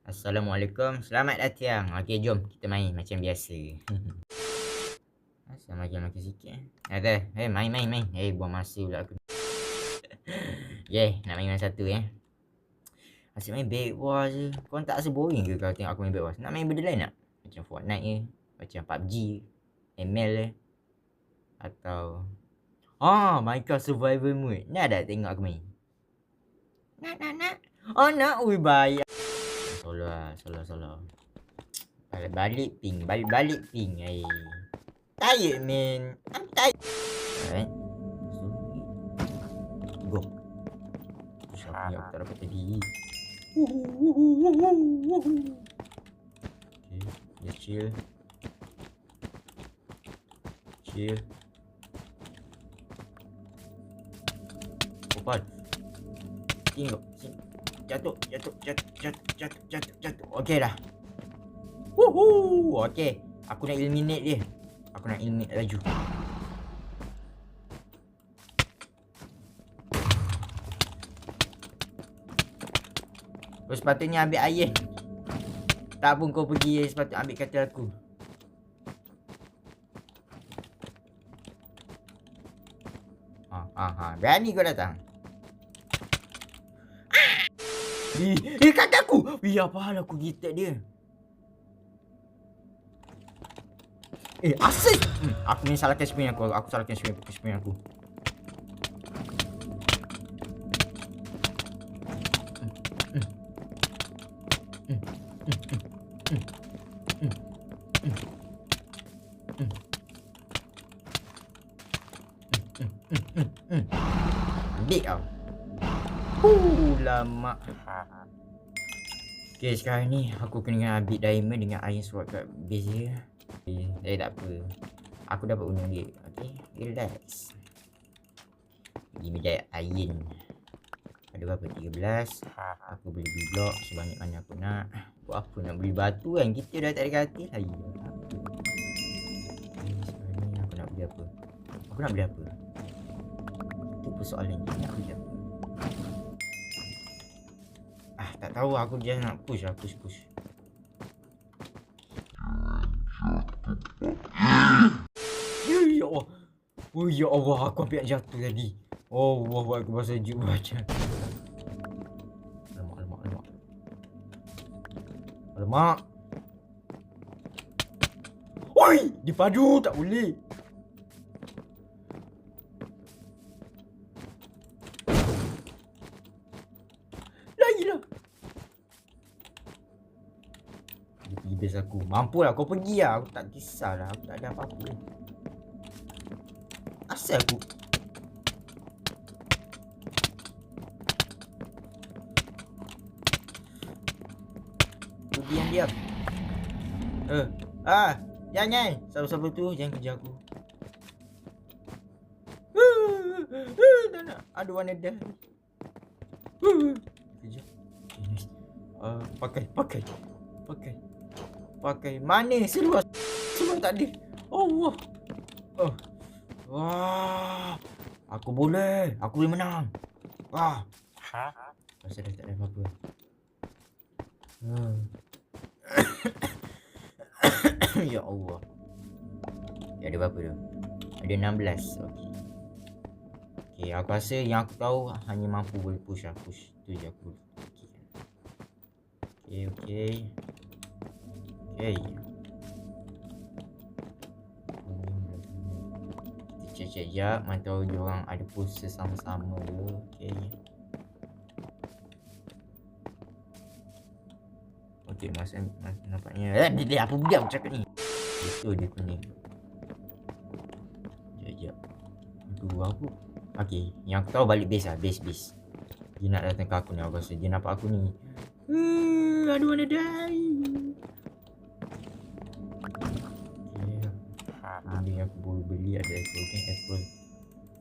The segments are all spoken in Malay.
Assalamualaikum, selamat datang. Okey, jom kita main macam biasa. Asal makin sikit Ada, main. Buang masa pula aku. Nak main satu Asyik main Bed Wars je. Korang tak rasa boring ke kalau tengok aku main Bed Wars? Nak main benda lain tak? Macam Fortnite ke? Macam PUBG, ML ke? Atau Minecraft Survival Mode. Nak tak tengok aku main? Nak. Oh, nak. Ui, bayar. Solo. Balik ping. Tired, man. I'm tired. Alright. Go. Siapa yang aku tak dapat tadi? Okay, just chill. Opal. Tengok. Jatuh. Okey dah. Okey. Aku nak eliminate dia. Aku nak eliminate laju. Kau sepatutnya ambil air. Tak pun kau pergi, sepatutnya ambil katil aku. Berani kau datang. Kata aku. Apa hal aku gitat dia? Asyik. Aku ni salahkan spin aku. Aku salahkan spin aku. Ambil kau. Lama. Okay, sekarang ni aku kena ambil diamond dengan iron sword kat base dia. Tak apa. Aku dapat unang dia. Okay, relax. Give me that iron. Ada berapa? 13. Aku boleh beli blok sebanyak mana aku nak. Buat apa nak beli batu kan? Kita dah tak ada katil lagi. Sekarang ni aku nak beli apa? Itu persoalan je. Nak beli apa? Tak tahu, aku just nak push. Ya Allah. Ya Allah, aku ambil jatuh tadi. Aku bahasa sejuk baca. Alamak. Oi, dipadu tak boleh. Lagilah. Dia pergi base aku. Mampulah kau pergi lah. Aku tak kisahlah. Aku tak ada apa-apa. Asal aku diam. Jangan. Sabar tu jangan kejar aku. Tak nak. I don't wanna die. Kejar. Pakai. Mana seluar tak ada. Allah. Wah. Aku boleh menang. Pasal dah tak ada apa-apa. Ya Allah. Ada berapa tu? Ada 16. Okey, aku rasa yang aku tahu hanya mampu boleh push. Tu je aku. Okey. Kita cek je, mana tahu diorang ada push sama-sama ke. Okey, masa nampaknya dia apa benda aku cakap ni. Itu dia kuning. Sekejap. Itu aku. Okey, yang aku tahu balik base lah. Base. Dia nak datang ke aku ni. Aku rasa dia nampak aku ni. Aduh, mana die. Benda yang aku boleh beli ada apple.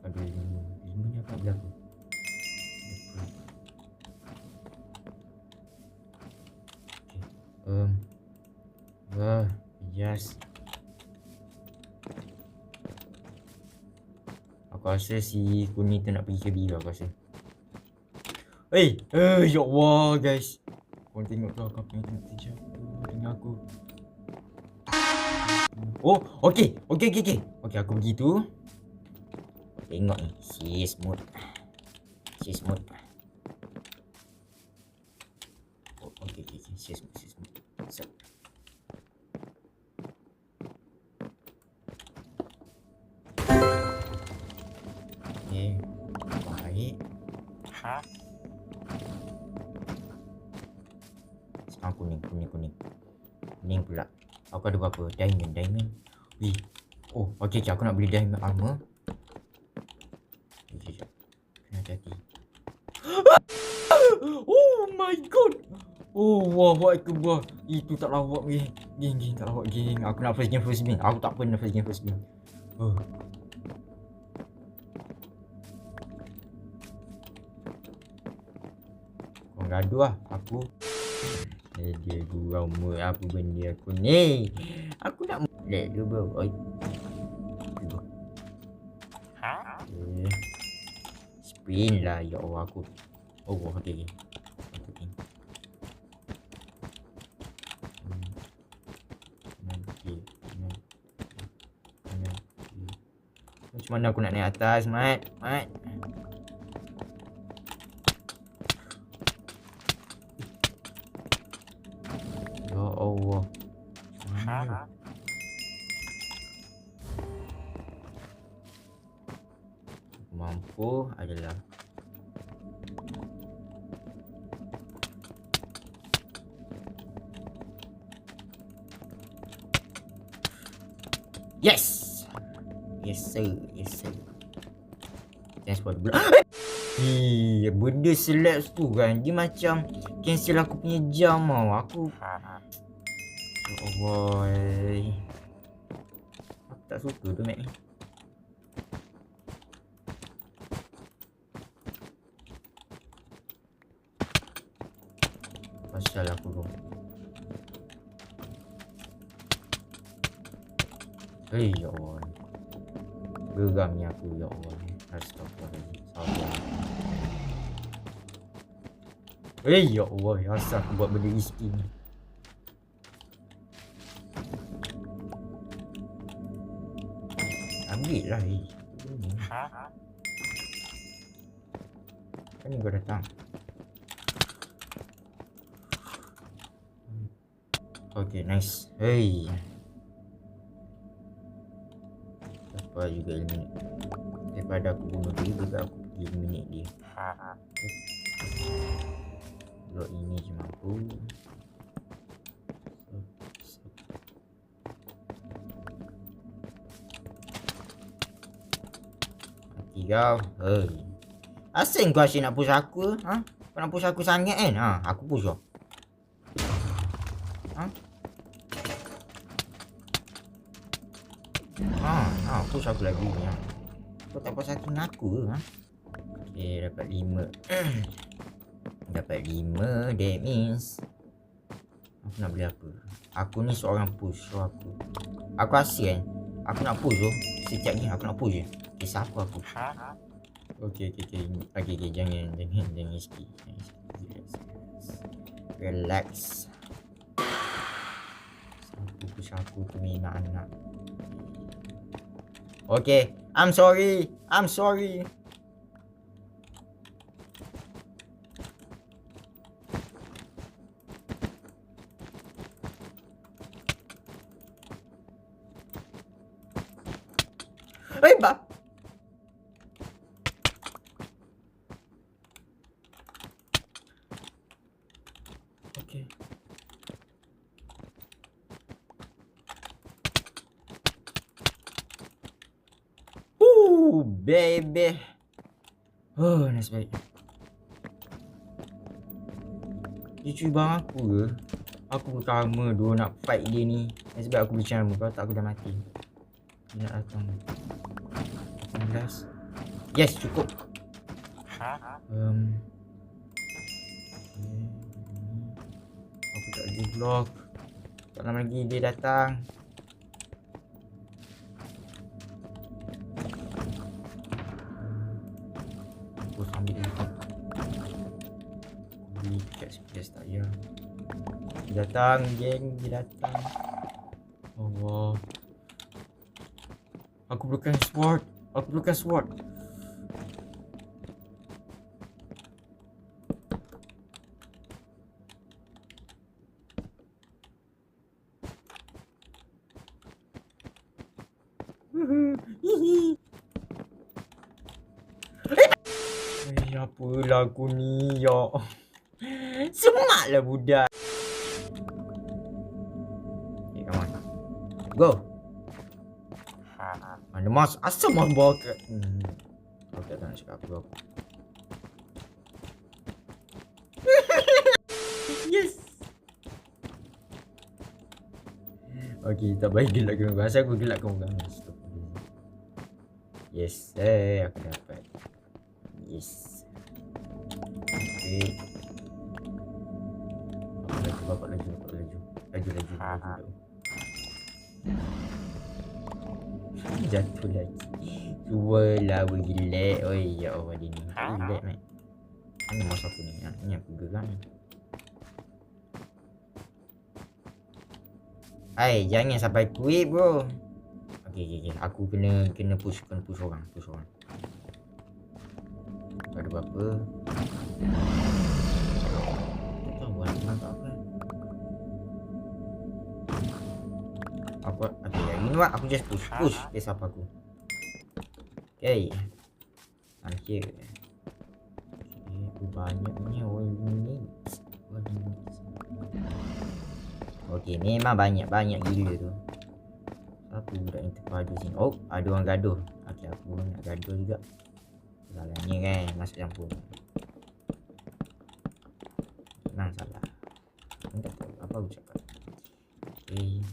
Ada 5 ni apa berapa? Yes. Aku rasa si kuning tu nak pergi ke biru aku rasa. Ya Allah guys. Korang tengok tu aku punya tengok siapa dengan aku. Oh, okey. Okey, aku pergi tu. Tengok ni, sis mood. Oh, okey, sis mood. Sep. Okey. Baik. Sekarang kuning. Kuning pula. Aku ada berapa? Diamond. Wih. Oh, okey, aku nak beli diamond armor. Sekejap. Kena hati-hati. Oh my god. Oh, Allahu Akbar. Itu tak lawak, geng. Tak lawak, geng. Aku nak first game. Aku tak pernah first game. Oh. Kau gaduh lah. Aku. Dia gurau apa benda aku ni. Aku nak let dulu bro. Oi. Okay. Spin lah ya Allah aku. Oh, okey. Macam mana aku nak naik atas, Mat? Ya Allah. Mampu adalah yes sir. Thanks for the blood. Benda selapse tu kan, dia macam cancel aku punya jam tau. Aku ya Allah, aku tak suka tu map ni. Pasal aku tu ya Allah, geramnya aku ya Allah. Astagfirullahaladzim. Sabar. Ya Allah, asal aku buat benda risky ni. Ambil lah Kan ni kau datang. Okay, nice. Dapat juga eliminate. Daripada aku bunuh dia juga aku pergi eliminate dia. Blok ini je mampu. Mati kau. Asing kau asyik nak push aku. Kau nak push aku sangat kan? Aku push kau. Push aku lagi ni. Kau tak puas hati dengan aku ke? Okay, dapat 5. Dapat 5. That means aku nak beli apa? Aku ni seorang push. So aku asyik kan. Aku nak push tu. Setiap ni aku nak push je. Okay, siapa aku? Okay. Jangan sikit. Relax. Aku tu minat anak. Okay, I'm sorry. Ba. Okay. Baby. Nasib baik. Dia curi bang aku ke? Aku pertama dulu nak fight dia ni. Nasib baik aku beli channel. Kalau tak aku dah mati. Dia nak datang. 18. Yes, cukup. Aku tak ada block. Tak lama lagi dia datang. Aku ambil dulu. Dekat tak ya. Dia datang geng, dia datang. Allah. Aku perlukan sword. Apalah aku ni, ya. Semaklah budak. Okay, come on. Go. Mana mas? Asal mas bawa ke? Aku tak nak cakap apa. Yes. Okay, tak baik gelakkan muka. Asal aku gelakkan muka. Yes, aku dapat. Yes. Okay. Bapak laju. Jatuh lagi. Cubalah bergilek. Oi, ya Allah dia ni. Gilek mate. Mana masa aku ni? Ni aku geram. Hai, jangan sampai quit bro. Okay. Aku kena push orang. Ada berapa? Tak tahu nampak apa. Okay, you know what? Aku just push. Kes apa aku. Okay. Anjir. Okay, aku banyaknya orang ni. Okay, memang banyak gila tu. Apa budak yang terpadu sini? Oh, ada orang gaduh. Okay, aku nak gaduh juga. Salahnya kan, masuk campur. Senang salah. Aku tak tahu apa aku cakap. Okay.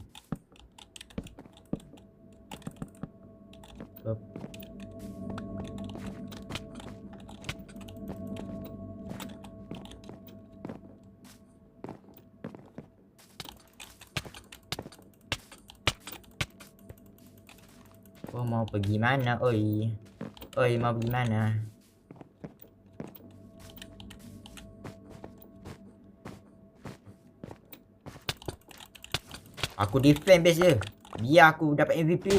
Oh, mau pergi mana? Oi, mau pergi mana? Aku defend base je. Biar aku dapat MVP.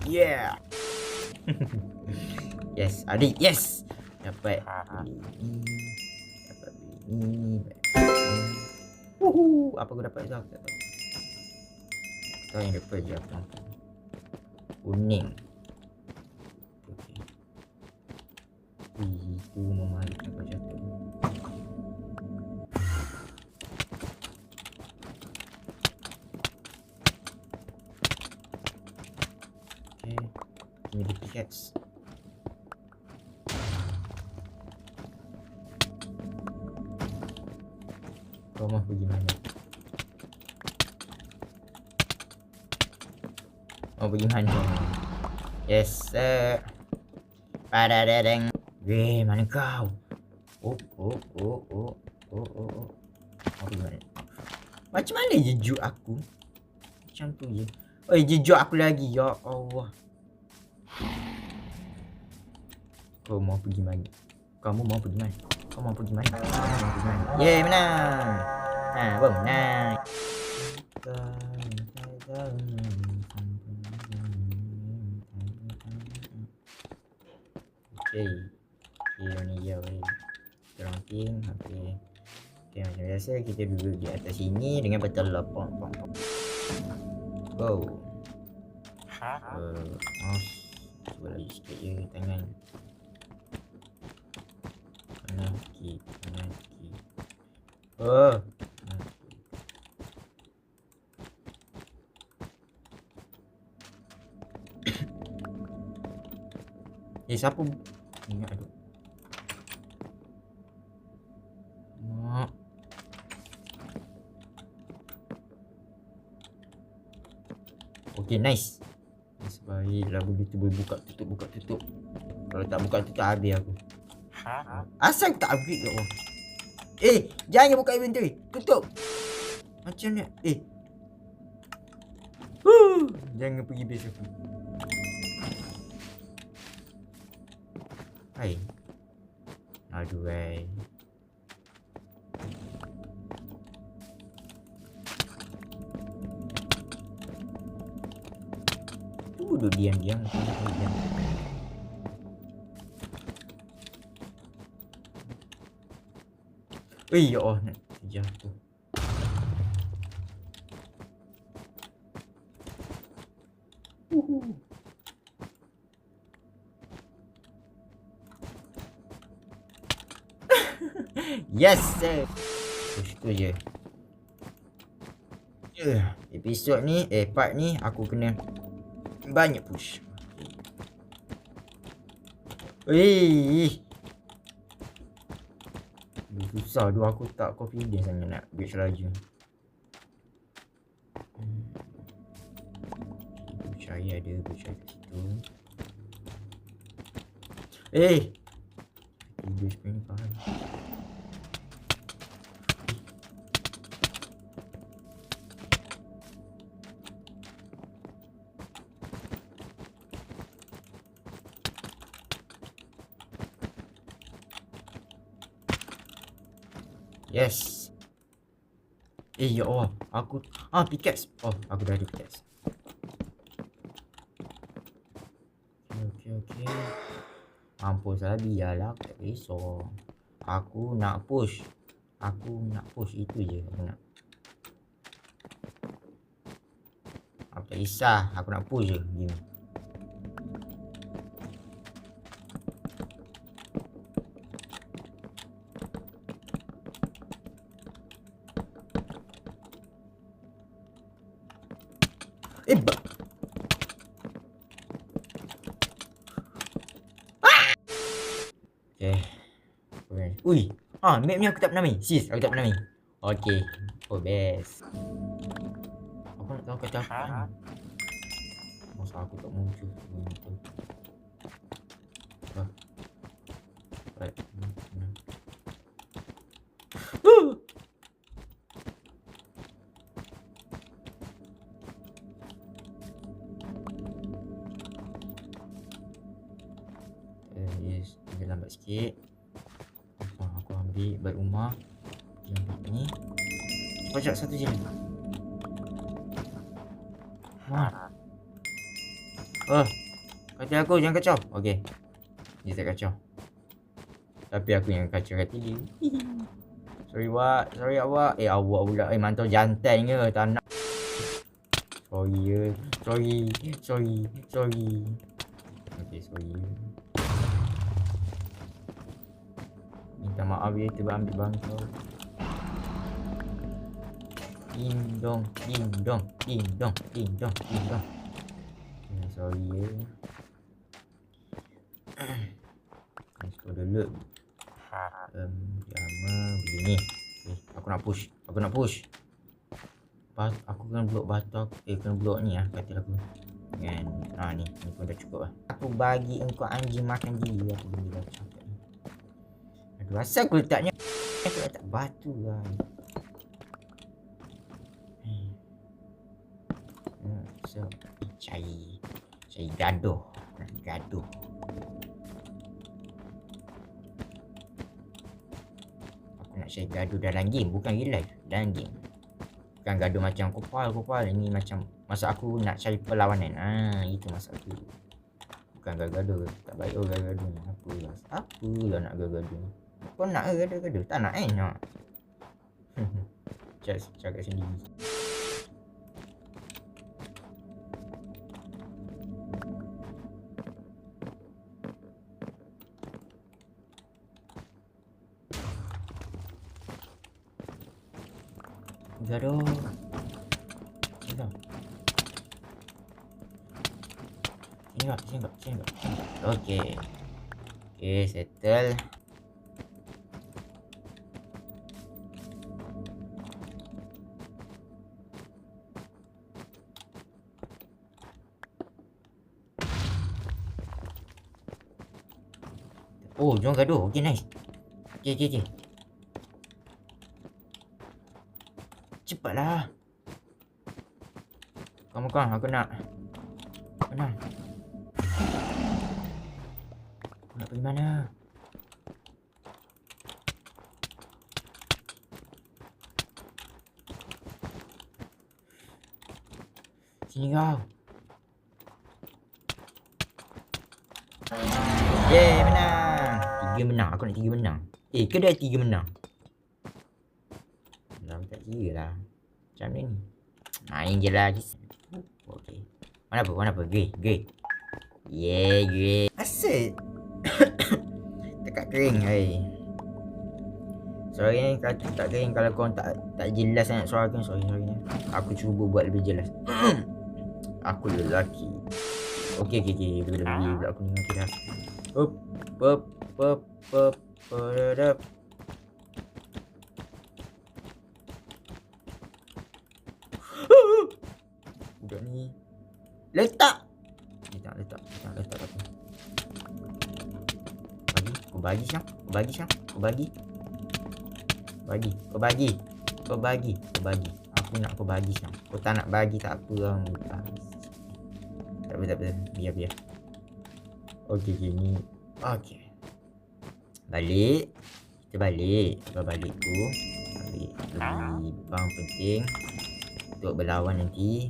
Yeah. Yes, adik. Yes. Dapat ini. Apa aku dapat tu? Aku tak tahu. Tahu yang dapat je aku nampak. Kuning. Okay. Itu memalih aku jatuh. Okay. Ini the pickaxe. Kau mau pergi mana? Mau pergi mana? Yes, sir. Pada dedeng. Weh, mana kau? Oh. Mau pergi mana? Macam mana jejuk aku? Macam tu je. Oi, jejuk aku lagi. Ya Allah. Kau mau pergi mana? Kamu mau pergi mana? Kau mau pergi mana? Yeay, menang. Nah, bang, nah. Okay, ni dia weh. Ranking, okay. Okay, macam biasa kita duduk di atas sini dengan betul lapang. Go. Mouse. Cuba lagi sikit je tangan. Kanan kiri. Siapa? Ingat aduh. Okay, nice. Baiklah, boleh tu boleh buka tutup. Kalau tak buka tutup habis aku. Asal aku tak upgrade kat bawah. Jangan buka inventory. Tutup. Macam ni. Jangan pergi base aku. Hai. Aduh, duduk diam-diam. Diam. Ya Allah, nak terjatuh. Yes, sir. Push tu je. Episod ni, part ni aku kena banyak push. Susah tu, aku tak confident sangat nak bridge laju. Percaya ada percaya kat situ. Tidur sebenarnya faham. Yes. Ya Allah, aku pickaxe. Aku dah ada pickaxe. Okay. Mampuslah, biarlah, tak risau. Aku nak push. Itu je aku nak. Aku tak kisah, aku nak push je gini. Okay. Map ni aku tak pernah main. Sis, aku tak pernah main. Okay. Best. Aku nak tahu kata apa kan. Masa aku tak muncul. Right. Yes, dia lambat sikit. Aku ambil balik rumah. Dia ambil ni. Cepat satu je. Kata aku jangan kacau. Okay. Dia tak kacau. Tapi aku yang kacau kat dia. Sorry awak. Awak pula. Mantau jantan ke? Tak nak. Sorry. Okay, sorry. Minta maaf ya, terambil bangkau. Ding dong. Sorry ya. Let's go dulu. Jama begini. Aku nak push. Aku kena blok batu. Kena blok ni katil aku. Dengan ni pun dah cukup lah. Aku bagi engkau anjing makan dia. Aku bagi dah cakap ni. Aduh, asal aku letaknya. Aku letak batu lah. So, cari gaduh. Aku nak cari gaduh dalam game, bukan real life, dalam game. Bukan gaduh macam kopal. Ini macam masa aku nak cari perlawanan. Itu masa aku. Bukan gaduh. Tak baik gaduh ni. Apalah nak gaduh. Kau nak gaduh? Tak nak nak. Cakap sendiri. Gaduh. Sini. Okay, settle. Jangan gaduh. Okay, nice. Okay. Cepatlah. Kamu aku nak. Mana? Aku nak pergi mana? Sini kau. Yeay, menang. 3 menang. Aku nak 3 menang. Ke dah 3 menang? Dah tak kira lah. Macam ni. Main je lah. Okay. Mana apa? Grey. Yeah, grey. Asyik. Dekat kering, hai. Sorry ni kalau tak kering, kalau korang tak jelas sangat suara aku, sorry ni. Aku cuba buat lebih jelas. Aku lelaki. Okay. Bila aku ni okey dah. Up. Budak ni. Letak aku. Kau bagi siang. Kau bagi. Aku nak kau bagi siang. Kau tak nak bagi tak apa lah. Tak apa. Biar. Okey ni. Okey. Balik. Kita balik. Lepas balik tu ambil bang penting untuk berlawan nanti.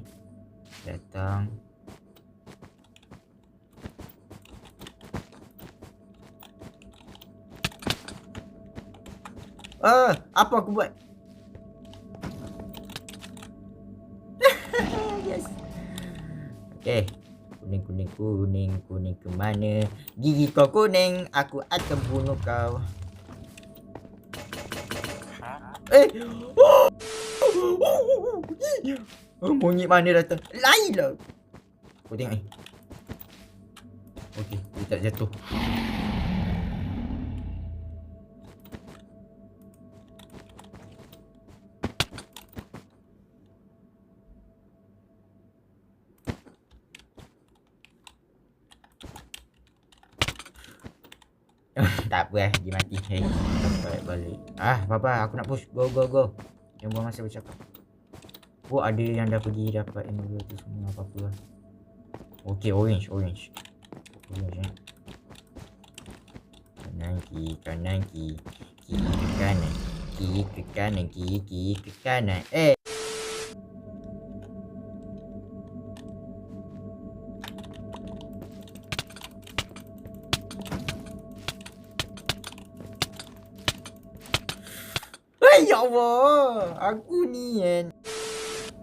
Datang. Apa aku buat? Yes. Okay. Kuning ke mana? Gigi kau kuning, aku akan bunuh kau. Monyet mana datang? Lain lah. Kau tengok ni. Okay, dia tak jatuh. Tak apa dia mati. Balik. Baba, aku nak push. Go. Jangan buang masa bercakap. Ada yang dah pergi dapat emerald tu semua apa-apa lah. Okay, orange. Kanan, kiri ke kanan. Kiri ke kanan. Ya Allah, aku ni kan.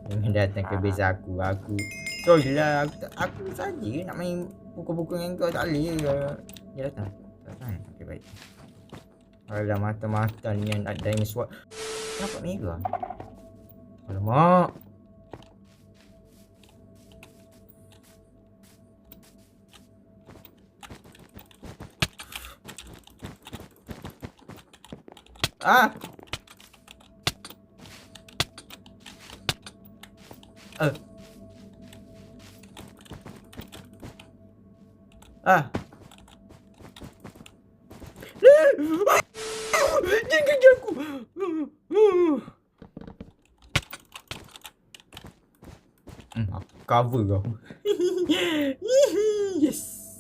Jangan datang ke base aku. Sorry lah, aku saja nak main pukul-pukul dengan kau, tak boleh lah. Dia datang. Okay, baik. Alah, mata-mata ni yang ada diamond sword. Kenapa merah? Alamak. Dia kejar aku. Aku cover kau. Yes.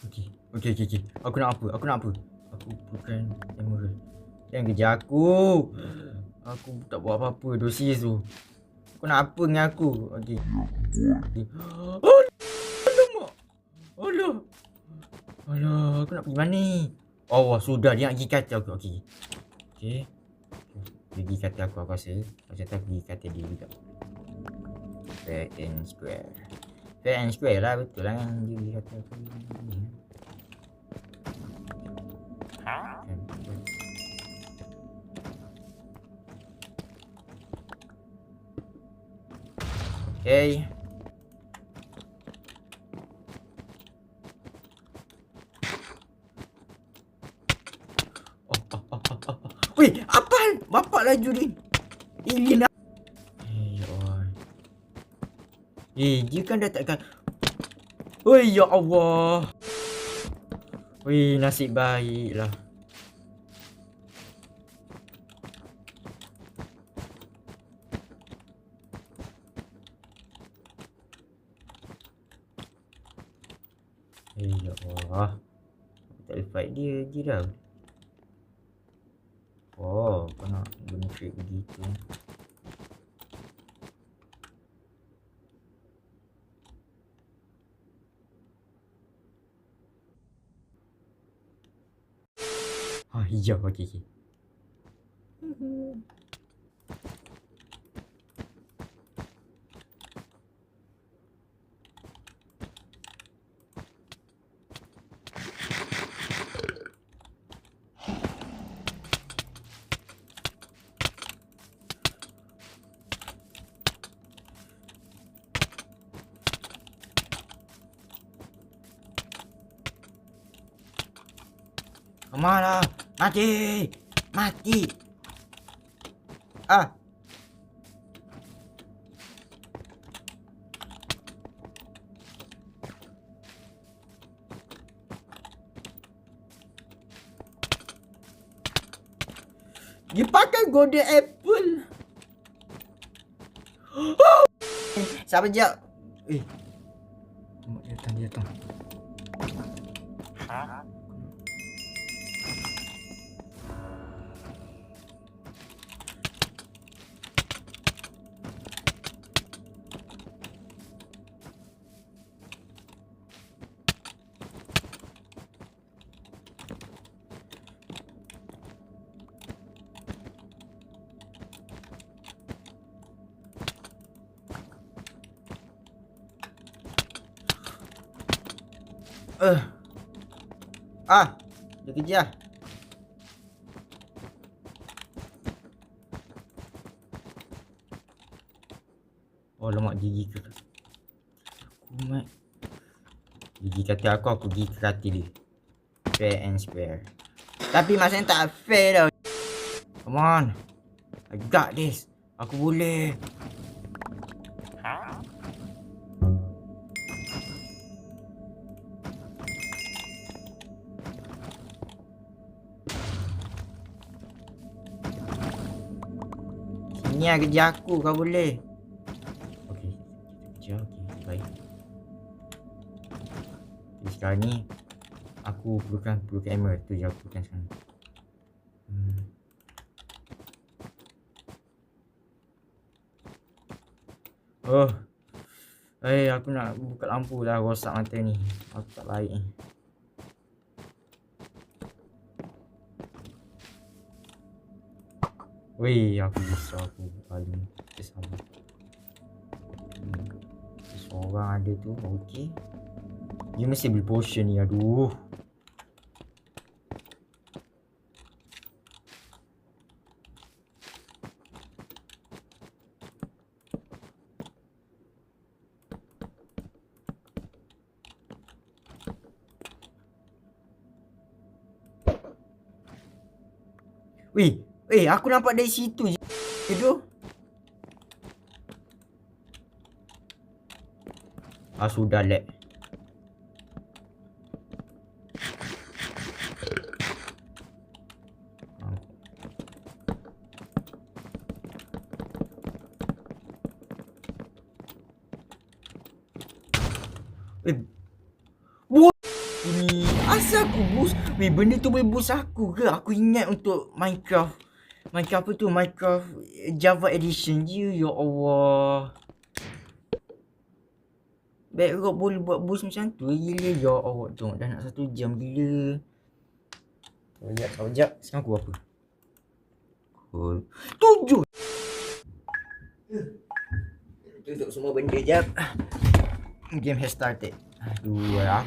Okay. Aku nak apa? Aku bukan emerald. Jangan kejar aku. Aku tak buat apa-apa dosis tu. Kau nak apa dengan aku? Okay. Alah, aku nak pergi mana ni? Sudah dia nak pergi kata aku. Okay. Dia pergi kata aku rasa. Macam tu aku pergi kata dia juga. Fair and square lah, betul lah kan. Dia pergi kata aku. Okay. Weh, apaan? Bapak laju ni. Alien. Ya Allah. Dia kan dah takkan. Weh, ya Allah. Weh, nasib baik lah. Ya Allah. Tak boleh fight dia dah. Kau nak guna trick begitu. Hijau. Okey. Kemana? Mati! Mati! Ah! Dia pakai golden apple. Sabar jap. Dia datang. Dia kejar. Oh, lemak gigi ke. Kumat. Gigi kata aku gigi kata dia. Fair and square. Tapi maksudnya tak fair tau. Come on. I got this. Aku boleh. Sini lah kerja aku, kau boleh. Okay. Kerja, okay. Baik. Okay, sekarang ni aku perlukan hammer. Tu je aku perlukan sekarang. Oh. Aku nak buka lampu lah, rosak mata ni. Aku tak baik ni. Weh, aku risau aku paling bersama. Seorang ada tu, okey. Dia mesti beli potion ni, aduh. Weh, aku nampak dari situ je. Tu. Sudah lag. Ni asal aku boost. Benda tu boleh boost aku ke? Aku ingat untuk Minecraft apa tu? Minecraft Java Edition je. Ya Allah. Bedrock boleh buat boost macam tu. Gila. Ya Allah. Tengok dah nak 1 jam gila. Sekejap. Sekarang aku apa? 7. Tutup semua benda jap. Game has started. Aduh lah.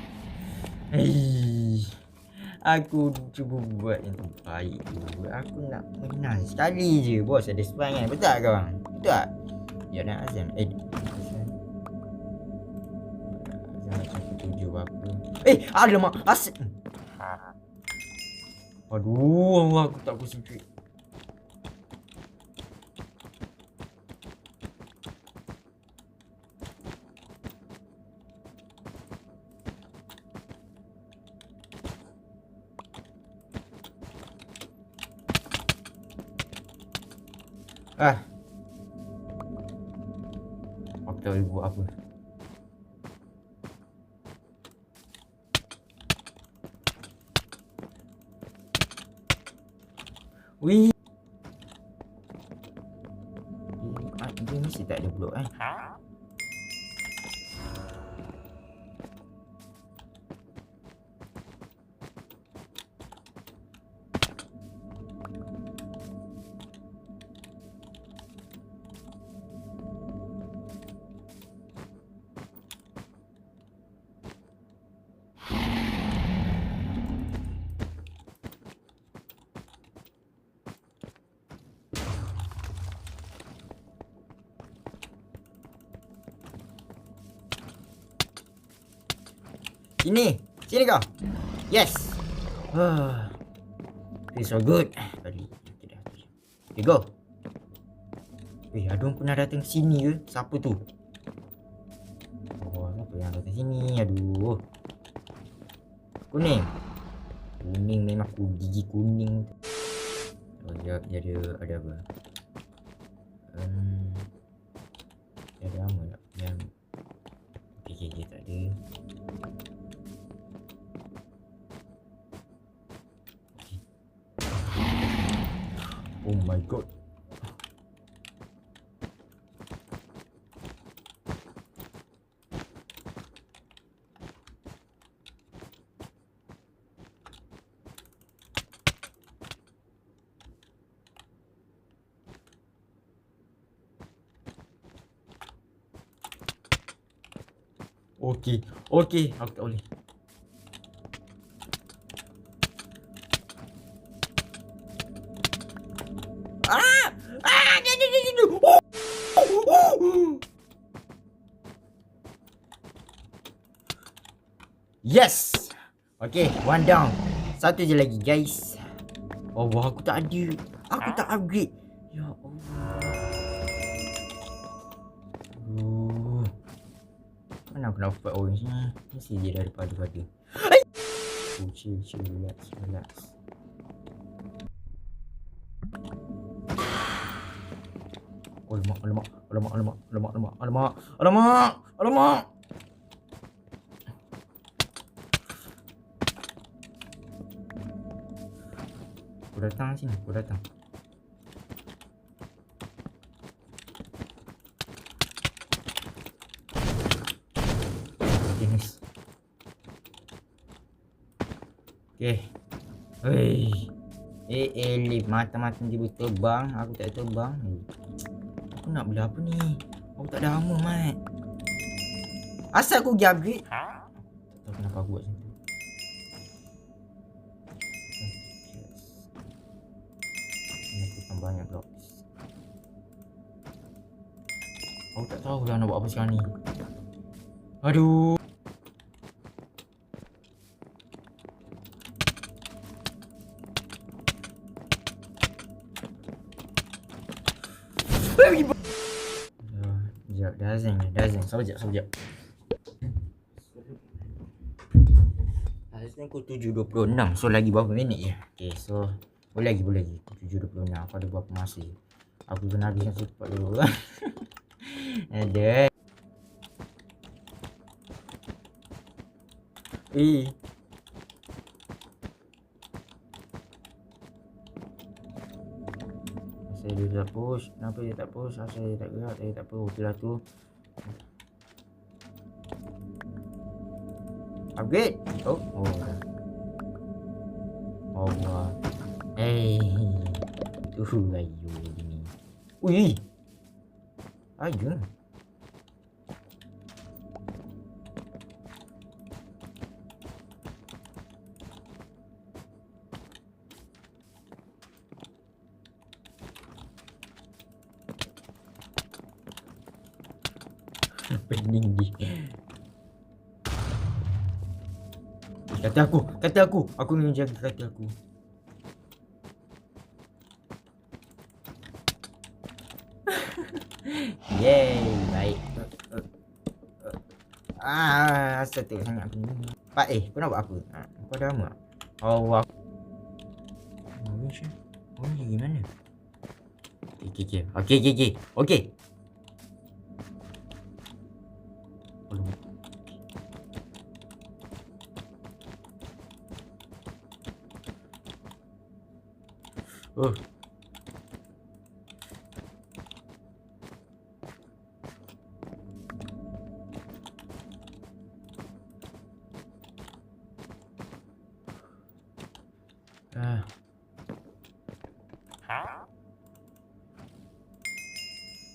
Aku cuba buat yang terbaik tu. Aku nak menang sekali je. Bos ada spy kan? Betul tak kawan? Betul tak? Ya nak azan. Azan macam 7 berapa. Alamak. Asyik. Aduh, aku tak concentrate. Aku tak boleh buat apa. Wih. Dia mesti tak ada blok Sini. Sini kau. Yes. Feels so good. Tadi. Okay, dah. Okay, go. Adun pernah datang sini ke? Siapa tu? Oh, siapa yang datang sini? Aduh. Kuning. Kuning memang aku gigi kuning. Oh, dia ada apa? Ada lama tak? Yang okay, tak ada. Okay. Oh my god. Okey, aku tak boleh. Yes. Okay, one down. Satu je lagi, guys. Oh, aku tak ada. Aku tak upgrade. Ya Allah. Mana aku nak dapat orange ni? Mesti dia daripada. Oh, chill, relax. Oh, alamak. Aku datang sini, Okay, nice. Okay. Lip mata-mata dia terbang. Aku tak terbang. Aku nak beli apa ni? Aku tak ada armor, mat. Asal aku pergi upgrade? Tak tahu kenapa aku buat macam tu. Ini aku banyak blocks. Aku tak tahu lah nak buat apa sekarang ni. Aduh. Sekejap, Sekejap. Sekarang aku 7.26. So lagi berapa minit je? Okay, so boleh lagi 7.26. Aku ada berapa masa je? Aku kena habiskan cepat dulu. Ada. Dia tak push. Kenapa dia tak push? Asal dia tak gerak. Dia tak apa. Okey lah tu. Upgrade. Oh. Allah. Ayo gini. Ui. Ayo. Pening dia. Kata aku. Aku nak jaga kata aku. Yeay, baik. Asal tu sangat aku ni. Pak, kau nak buat apa? Kau ada apa? Allah. Orange gimana? Okey.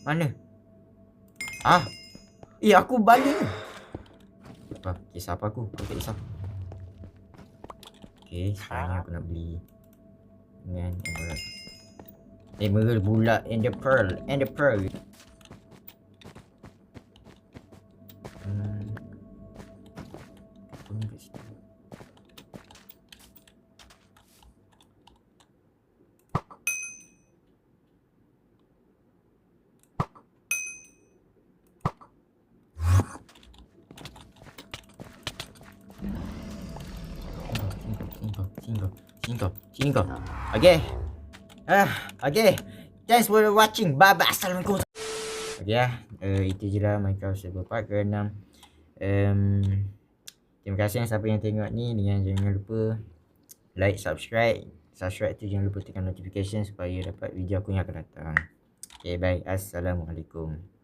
Mana? Aku balik ni. Kisah apa aku? Okey, kisah. Okey, sekarang aku nak beli dengan emerald bulat and the pearl. Sini kau. Okay. Okay. Thanks for watching. Bye bye. Assalamualaikum. Okay itu je lah Minecraft server part ke-6. Terima kasih siapa yang tengok ni. Dengan jangan lupa like, subscribe tu jangan lupa tekan notification supaya dapat video aku yang akan datang. Okay, bye. Assalamualaikum.